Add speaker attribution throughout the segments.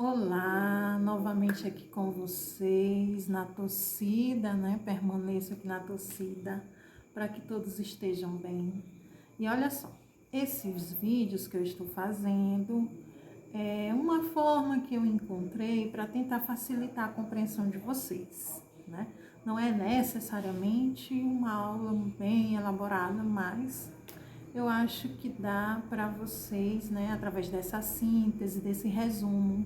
Speaker 1: Olá, novamente aqui com vocês na torcida, né? Permaneço aqui na torcida para que todos estejam bem. E olha só, esses vídeos que eu estou fazendo é uma forma que eu encontrei para tentar facilitar a compreensão de vocês, né? Não é necessariamente uma aula bem elaborada, mas eu acho que dá para vocês, né, através dessa síntese, desse resumo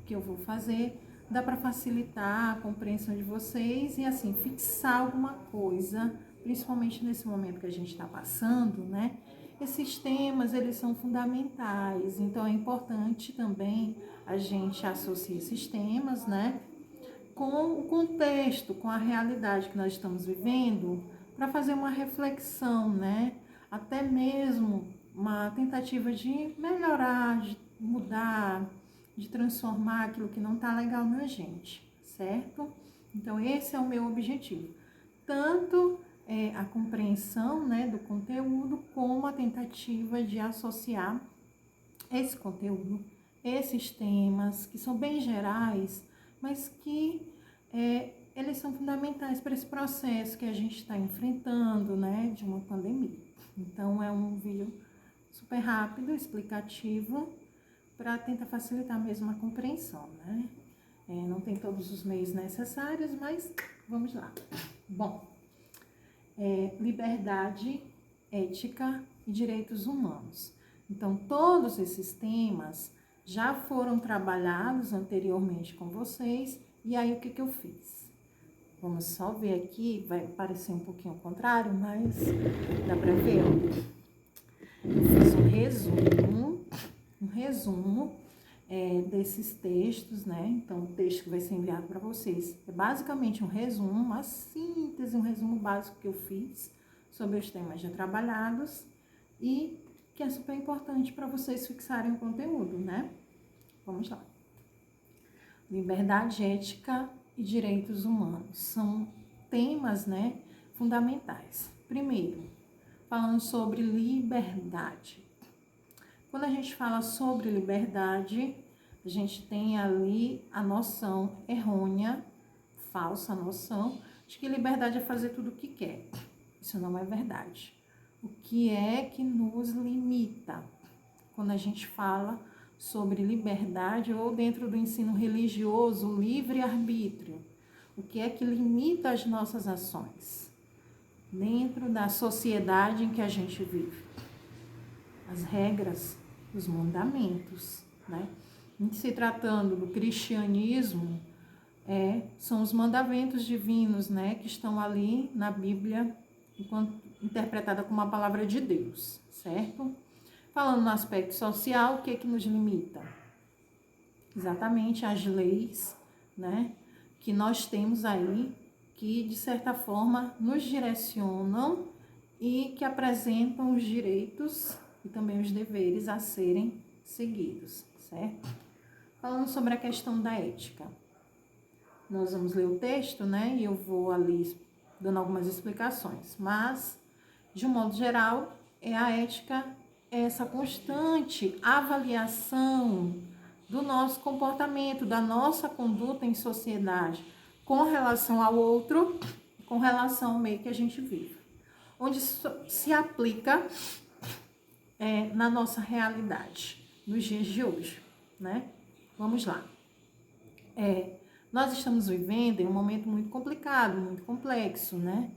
Speaker 1: que eu vou fazer, dá para facilitar a compreensão de vocês e assim fixar alguma coisa, principalmente nesse momento que a gente está passando, né? Esses temas, eles são fundamentais, então é importante também a gente associar esses temas, né, com o contexto, com a realidade que nós estamos vivendo, para fazer uma reflexão, né? Até mesmo uma tentativa de melhorar, de mudar, de transformar aquilo que não está legal na gente, certo? Então, esse é o meu objetivo. Tanto a compreensão, né, do conteúdo, como a tentativa de associar esse conteúdo, esses temas, que são bem gerais, mas que eles são fundamentais para esse processo que a gente está enfrentando, né, de uma pandemia. Então, é um vídeo super rápido, explicativo, para tentar facilitar mesmo a compreensão, né? Não tem todos os meios necessários, mas vamos lá. Bom, liberdade, ética e direitos humanos. Então, todos esses temas já foram trabalhados anteriormente com vocês, e aí o que eu fiz? Vamos só ver aqui, vai parecer um pouquinho ao contrário, mas dá para ver, ó. Eu fiz um resumo desses textos, né? Então, o texto que vai ser enviado para vocês é basicamente um resumo, uma síntese, um resumo básico que eu fiz sobre os temas já trabalhados e que é super importante para vocês fixarem o conteúdo, né? Vamos lá. Liberdade, ética e direitos humanos são temas, né, fundamentais. Primeiro, falando sobre liberdade. Quando a gente fala sobre liberdade, a gente tem ali a noção errônea, falsa noção, de que liberdade é fazer tudo o que quer. Isso não é verdade. O que é que nos limita? Quando a gente fala sobre liberdade ou dentro do ensino religioso, livre-arbítrio, o que é que limita as nossas ações? Dentro da sociedade em que a gente vive. As regras, os mandamentos, né? Em se tratando do cristianismo, são os mandamentos divinos, né, que estão ali na Bíblia, interpretada como a palavra de Deus, certo? Falando no aspecto social, o que é que nos limita? Exatamente as leis, né, que nós temos aí, que de certa forma nos direcionam e que apresentam os direitos e também os deveres a serem seguidos, certo? Falando sobre a questão da ética. Nós vamos ler o texto, né? E eu vou ali dando algumas explicações. Mas, de um modo geral, a ética é essa constante avaliação do nosso comportamento, da nossa conduta em sociedade, com relação ao outro, com relação ao meio que a gente vive. Onde se aplica na nossa realidade, nos dias de hoje, né? Vamos lá. Nós estamos vivendo em um momento muito complicado, muito complexo, né?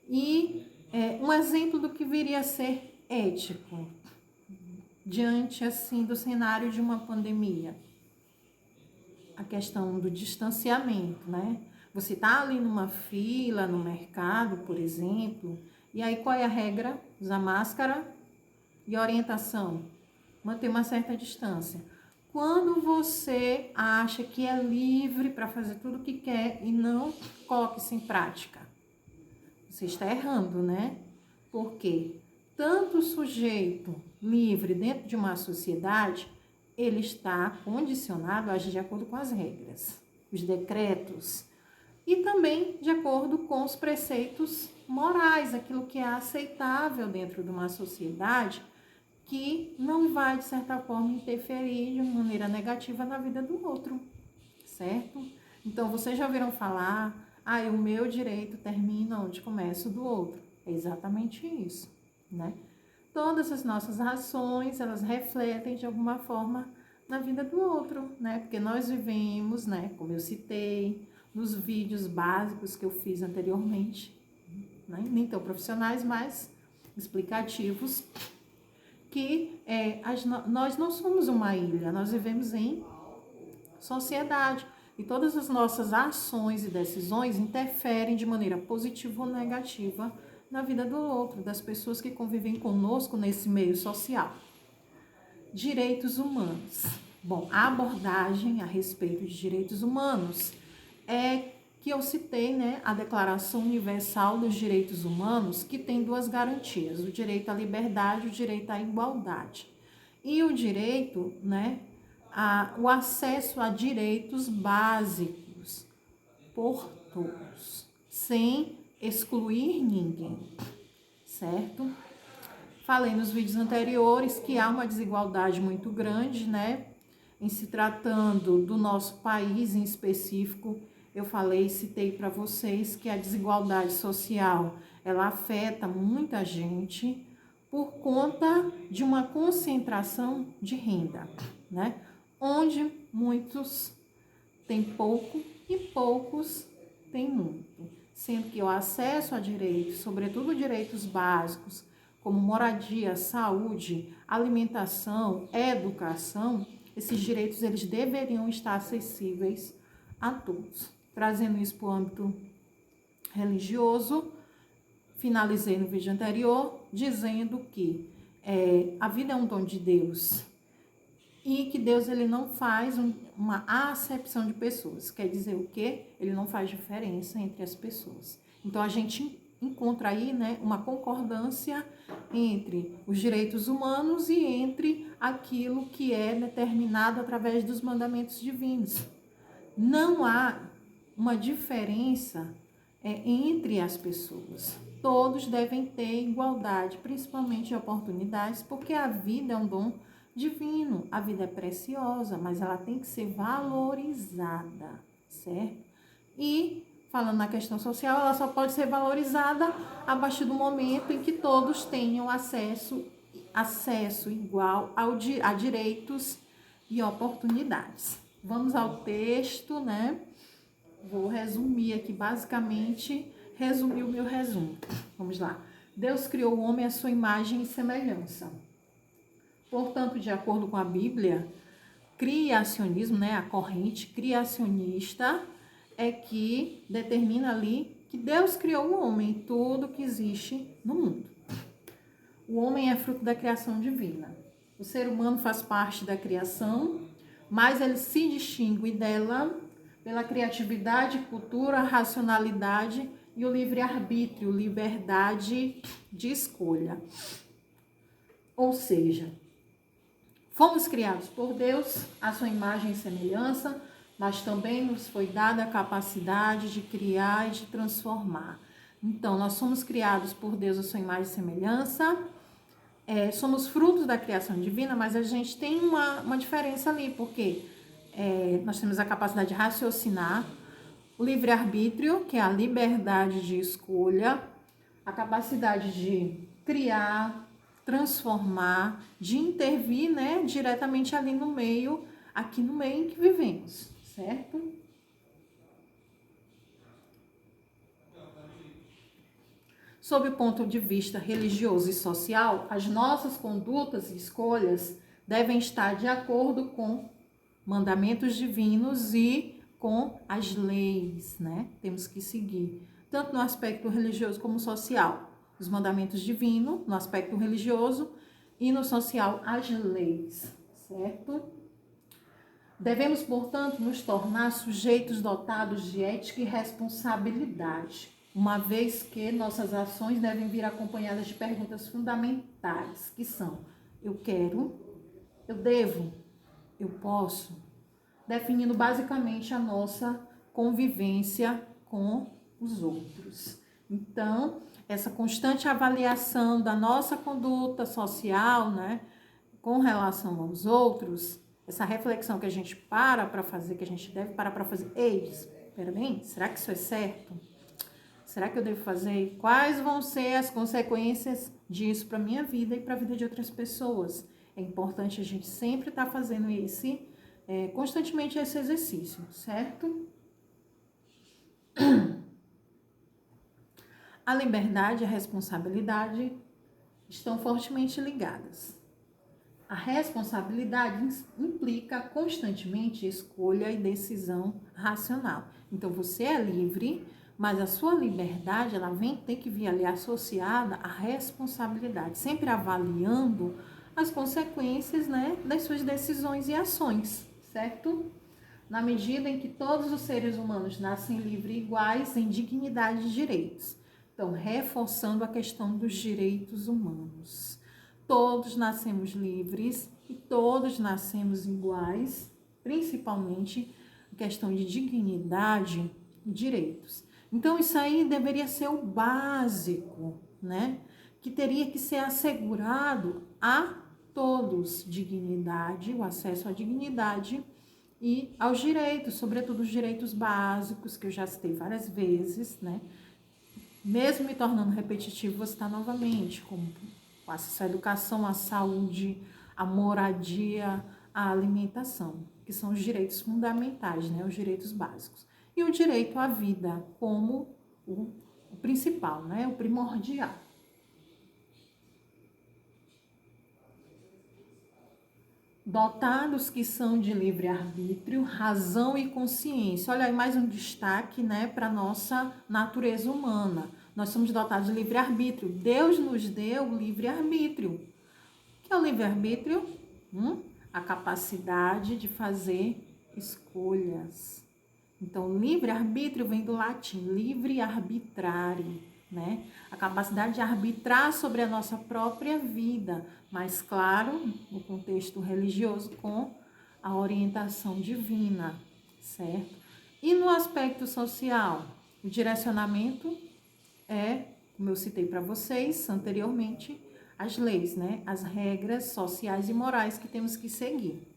Speaker 1: E um exemplo do que viria a ser ético diante, assim, do cenário de uma pandemia. A questão do distanciamento, né? Você tá ali numa fila, no mercado, por exemplo, e aí qual é a regra? Usar máscara e orientação. Manter uma certa distância. Quando você acha que é livre para fazer tudo o que quer e não coloca isso em prática, você está errando, né? Porque tanto o sujeito livre dentro de uma sociedade, ele está condicionado a agir de acordo com as regras, os decretos, e também de acordo com os preceitos morais, aquilo que é aceitável dentro de uma sociedade, que não vai, de certa forma, interferir de maneira negativa na vida do outro, certo? Então, vocês já ouviram falar, o meu direito termina onde começa o do outro. É exatamente isso, né? Todas as nossas ações, elas refletem de alguma forma na vida do outro, né? Porque nós vivemos, né, como eu citei, nos vídeos básicos que eu fiz anteriormente, né? Nem tão profissionais, mas explicativos, que nós não somos uma ilha, nós vivemos em sociedade. E todas as nossas ações e decisões interferem de maneira positiva ou negativa na vida do outro, das pessoas que convivem conosco nesse meio social. Direitos humanos. Bom, a abordagem a respeito de direitos humanos é que eu citei, né, a Declaração Universal dos Direitos Humanos, que tem duas garantias, o direito à liberdade e o direito à igualdade. E o direito, né, o acesso a direitos básicos por todos, sem excluir ninguém, certo? Falei nos vídeos anteriores que há uma desigualdade muito grande, né? Em se tratando do nosso país em específico, eu citei para vocês que a desigualdade social, ela afeta muita gente por conta de uma concentração de renda, né? Onde muitos têm pouco e poucos têm muito. Sendo que o acesso a direitos, sobretudo direitos básicos, como moradia, saúde, alimentação, educação, esses direitos eles deveriam estar acessíveis a todos. Trazendo isso para o âmbito religioso, finalizei no vídeo anterior dizendo que a vida é um dom de Deus e que Deus ele não faz uma acepção de pessoas. Quer dizer o quê? Ele não faz diferença entre as pessoas. Então a gente encontra aí, né, uma concordância entre os direitos humanos e entre aquilo que é determinado através dos mandamentos divinos. Não há uma diferença entre as pessoas. Todos devem ter igualdade, principalmente de oportunidades, porque a vida é um dom divino. A vida é preciosa, mas ela tem que ser valorizada, certo? E, falando na questão social, ela só pode ser valorizada a partir do momento em que todos tenham acesso igual a direitos e oportunidades. Vamos ao texto, né? Vou resumir aqui, basicamente, resumir o meu resumo. Vamos lá. Deus criou o homem à sua imagem e semelhança. Portanto, de acordo com a Bíblia, criacionismo, né, a corrente criacionista, é que determina ali que Deus criou o homem e tudo que existe no mundo. O homem é fruto da criação divina. O ser humano faz parte da criação, mas ele se distingue dela pela criatividade, cultura, racionalidade e o livre-arbítrio, liberdade de escolha. Ou seja, fomos criados por Deus, à sua imagem e semelhança, mas também nos foi dada a capacidade de criar e de transformar. Então, nós somos criados por Deus à sua imagem e semelhança, somos frutos da criação divina, mas a gente tem uma diferença ali, porque nós temos a capacidade de raciocinar, o livre-arbítrio, que é a liberdade de escolha, a capacidade de criar, transformar, de intervir, né, diretamente ali no meio, aqui no meio em que vivemos, certo? Sob o ponto de vista religioso e social, as nossas condutas e escolhas devem estar de acordo com mandamentos divinos e com as leis, né? Temos que seguir, tanto no aspecto religioso como social. Os mandamentos divinos, no aspecto religioso, e no social, as leis, certo? Devemos, portanto, nos tornar sujeitos dotados de ética e responsabilidade, uma vez que nossas ações devem vir acompanhadas de perguntas fundamentais, que são: eu quero, eu devo, eu posso, definindo basicamente a nossa convivência com os outros. Então, essa constante avaliação da nossa conduta social, né, com relação aos outros, essa reflexão que a gente para fazer, que a gente deve parar para fazer, ei, espera bem, será que isso é certo? Será que eu devo fazer? Quais vão ser as consequências disso para a minha vida e para a vida de outras pessoas? É importante a gente sempre estar fazendo constantemente esse exercício, certo? A liberdade e a responsabilidade estão fortemente ligadas. A responsabilidade implica constantemente escolha e decisão racional. Então, você é livre, mas a sua liberdade, ela tem que vir ali associada à responsabilidade, sempre avaliando as consequências, né, das suas decisões e ações, certo? Na medida em que todos os seres humanos nascem livres e iguais em dignidade e direitos. Então, reforçando a questão dos direitos humanos. Todos nascemos livres e todos nascemos iguais, principalmente em questão de dignidade e direitos. Então, isso aí deveria ser o básico, né? Que teria que ser assegurado a todos, dignidade, o acesso à dignidade e aos direitos, sobretudo os direitos básicos, que eu já citei várias vezes, né? Mesmo me tornando repetitivo, vou citar novamente, como o acesso à educação, à saúde, à moradia, à alimentação, que são os direitos fundamentais, né? Os direitos básicos. E o direito à vida como o principal, né? O primordial. Dotados que são de livre-arbítrio, razão e consciência. Olha aí mais um destaque, né, para a nossa natureza humana. Nós somos dotados de livre-arbítrio. Deus nos deu livre-arbítrio. O que é o livre-arbítrio? A capacidade de fazer escolhas. Então, livre-arbítrio vem do latim, livre arbitrare, né? A capacidade de arbitrar sobre a nossa própria vida, mas claro, no contexto religioso, com a orientação divina, certo? E no aspecto social, o direcionamento é, como eu citei para vocês anteriormente, as leis, né? As regras sociais e morais que temos que seguir.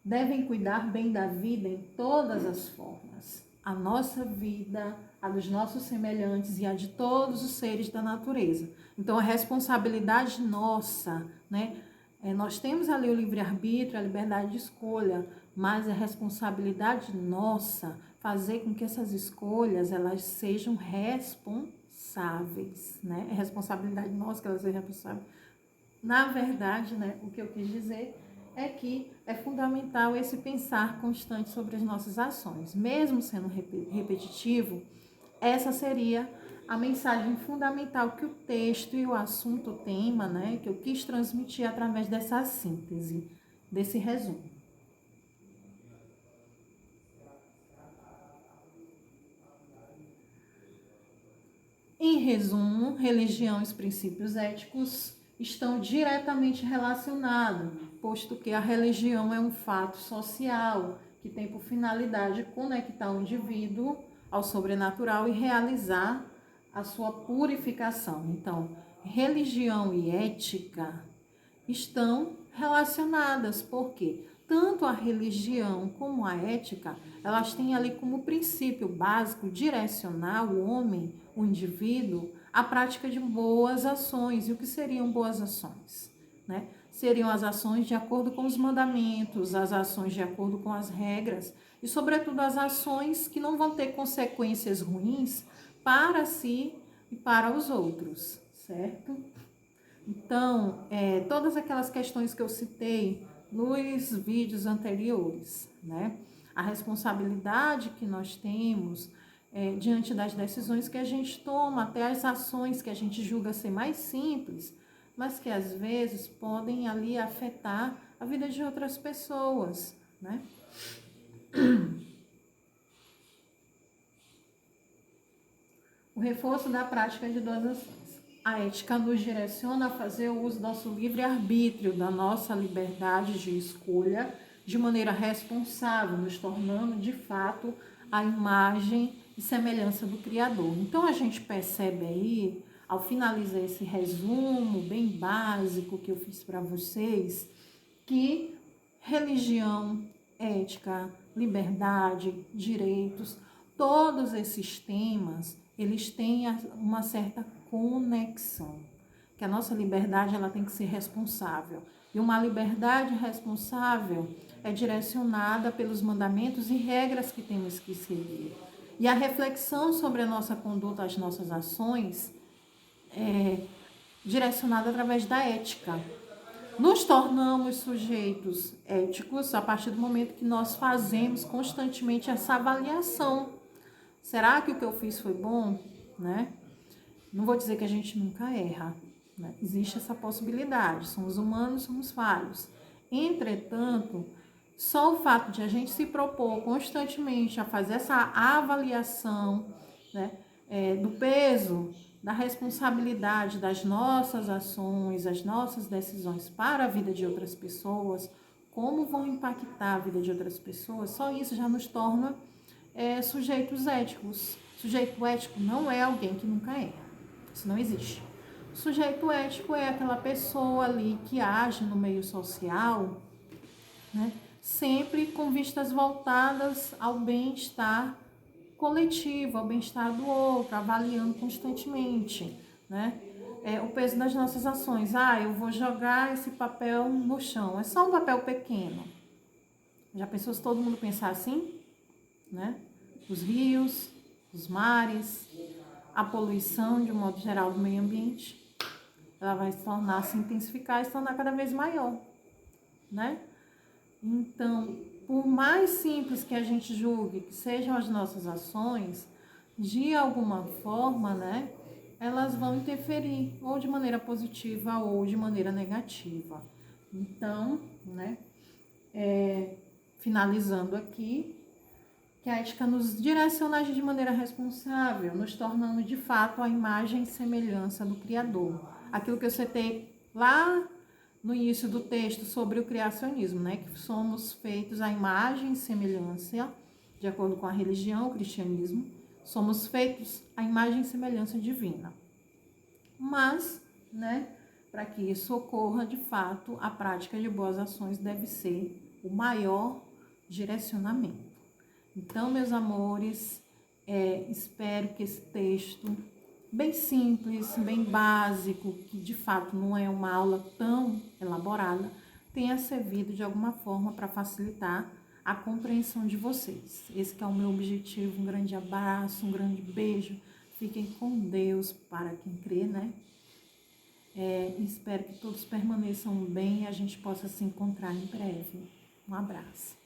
Speaker 1: Devem cuidar bem da vida em todas as formas. A nossa vida, a dos nossos semelhantes e a de todos os seres da natureza. Então, a responsabilidade nossa, né? Nós temos ali o livre-arbítrio, a liberdade de escolha, mas a responsabilidade nossa fazer com que essas escolhas elas sejam responsáveis, né? É responsabilidade nossa que elas sejam responsáveis. Na verdade, né, o que eu quis dizer é que é fundamental esse pensar constante sobre as nossas ações. Mesmo sendo repetitivo, essa seria a mensagem fundamental que o texto e o assunto, o tema, né, que eu quis transmitir através dessa síntese, desse resumo. Em resumo, religião e os princípios éticos estão diretamente relacionados, posto que a religião é um fato social que tem por finalidade conectar o indivíduo ao sobrenatural e realizar a sua purificação. Então, religião e ética estão relacionadas, porque tanto a religião como a ética, elas têm ali como princípio básico direcionar o homem, o indivíduo, à prática de boas ações. E o que seriam boas ações? Né? Seriam as ações de acordo com os mandamentos, as ações de acordo com as regras e, sobretudo, as ações que não vão ter consequências ruins para si e para os outros, certo? Então, todas aquelas questões que eu citei nos vídeos anteriores, né? A responsabilidade que nós temos diante das decisões que a gente toma, até as ações que a gente julga ser mais simples, mas que às vezes podem ali afetar a vida de outras pessoas, né? O reforço da prática de duas ações. A ética nos direciona a fazer o uso do nosso livre-arbítrio, da nossa liberdade de escolha, de maneira responsável, nos tornando, de fato, a imagem e semelhança do Criador. Então, a gente percebe aí ao finalizar esse resumo bem básico que eu fiz para vocês, que religião, ética, liberdade, direitos, todos esses temas, eles têm uma certa conexão. Que a nossa liberdade, ela tem que ser responsável. E uma liberdade responsável é direcionada pelos mandamentos e regras que temos que seguir. E a reflexão sobre a nossa conduta, as nossas ações, é direcionada através da ética. Nos tornamos sujeitos éticos a partir do momento que nós fazemos constantemente essa avaliação. Será que o que eu fiz foi bom? Né? Não vou dizer que a gente nunca erra, né? Existe essa possibilidade, somos humanos, somos falhos. Entretanto, só o fato de a gente se propor constantemente a fazer essa avaliação, né, do peso, da responsabilidade das nossas ações, as nossas decisões para a vida de outras pessoas, como vão impactar a vida de outras pessoas, só isso já nos torna sujeitos éticos. Sujeito ético não é alguém que nunca erra. Isso não existe. O sujeito ético é aquela pessoa ali que age no meio social, né, sempre com vistas voltadas ao bem-estar coletivo, ao bem-estar do outro, avaliando constantemente, né? O peso das nossas ações. Eu vou jogar esse papel no chão. É só um papel pequeno. Já pensou se todo mundo pensar assim? Né? Os rios, os mares, a poluição, de um modo geral, do meio ambiente, ela vai se tornar, se intensificar e se tornar cada vez maior, né? Então, por mais simples que a gente julgue que sejam as nossas ações, de alguma forma, né, elas vão interferir, ou de maneira positiva ou de maneira negativa. Então, né, finalizando aqui, que a ética nos direciona a agir de maneira responsável, nos tornando de fato a imagem e semelhança do Criador. Aquilo que eu citei lá no início do texto sobre o criacionismo, né? Que somos feitos à imagem e semelhança, de acordo com a religião, o cristianismo, somos feitos à imagem e semelhança divina. Mas, né, para que isso ocorra, de fato, a prática de boas ações deve ser o maior direcionamento. Então, meus amores, espero que esse texto, bem simples, bem básico, que de fato não é uma aula tão elaborada, tenha servido de alguma forma para facilitar a compreensão de vocês. Esse que é o meu objetivo. Um grande abraço, um grande beijo. Fiquem com Deus para quem crê, né? Espero que todos permaneçam bem e a gente possa se encontrar em breve. Um abraço.